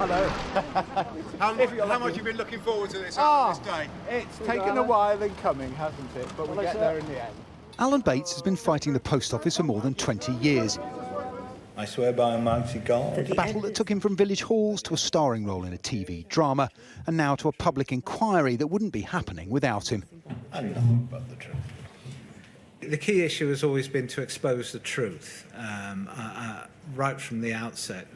Hello. How much have you been looking forward to this day? It's taken a while in coming, hasn't it? But we'll get there in the end. Alan Bates has been fighting the post office for more than 20 years. I swear by Almighty God. A battle that took him from village halls to a starring role in a TV drama, and now to a public inquiry that wouldn't be happening without him. And nothing but the truth. The key issue has always been to expose the truth right from the outset,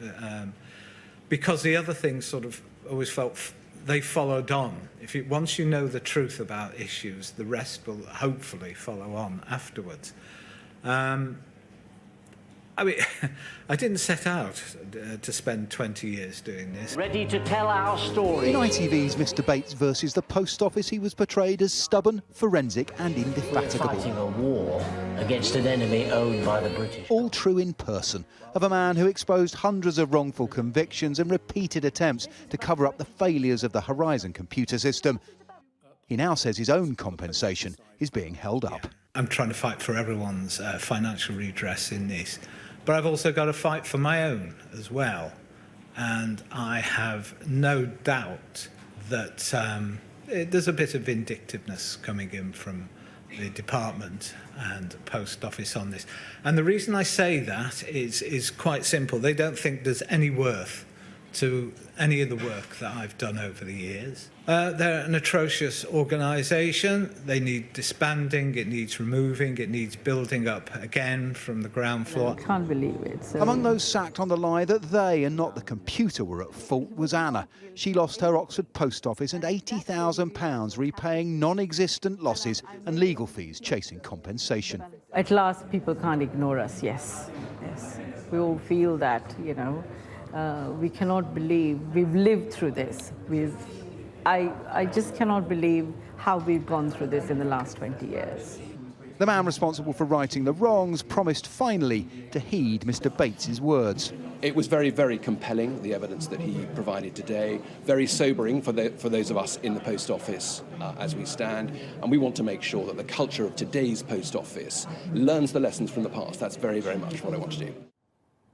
because the other things sort of always felt they followed on. Once you know the truth about issues, the rest will hopefully follow on afterwards. I mean, I didn't set out to spend 20 years doing this. Ready to tell our story. In ITV's Mr. Bates versus the Post Office, he was portrayed as stubborn, forensic and indefatigable. We're fighting a war against an enemy owned by the British. All true in person, of a man who exposed hundreds of wrongful convictions and repeated attempts to cover up the failures of the Horizon computer system. He now says his own compensation is being held up. I'm trying to fight for everyone's financial redress in this. But I've also got to fight for my own as well. And I have no doubt that there's a bit of vindictiveness coming in from the department and post office on this. And the reason I say that is quite simple. They don't think there's any worth to any of the work that I've done over the years. They're an atrocious organisation. They need disbanding, it needs removing, it needs building up again from the ground floor. I can't believe it. So... Among those sacked on the lie that they and not the computer were at fault was Anna. She lost her Oxford post office and £80,000 repaying non-existent losses and legal fees chasing compensation. At last, people can't ignore us, yes. Yes. We all feel that, you know. We cannot believe we've lived through this. I just cannot believe how we've gone through this in the last 20 years. The man responsible for righting the wrongs promised finally to heed Mr. Bates's words. It was very, very compelling, the evidence that he provided today, very sobering for those of us in the post office as we stand, and we want to make sure that the culture of today's post office learns the lessons from the past. That's very, very much what I want to do.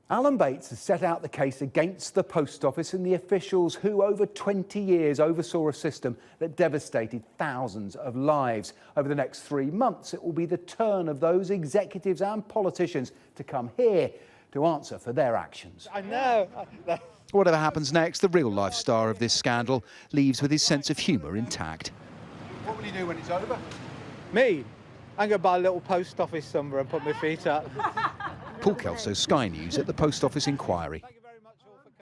Alan Bates has set out the case against the post office and the officials who over 20 years oversaw a system that devastated thousands of lives. Over the next 3 months, it will be the turn of those executives and politicians to come here to answer for their actions. I know. Whatever happens next, the real-life star of this scandal leaves with his sense of humour intact. What will you do when it's over? Me? I'm going to buy a little post office somewhere and put my feet up. Paul Kelso, Sky News at the Post Office inquiry.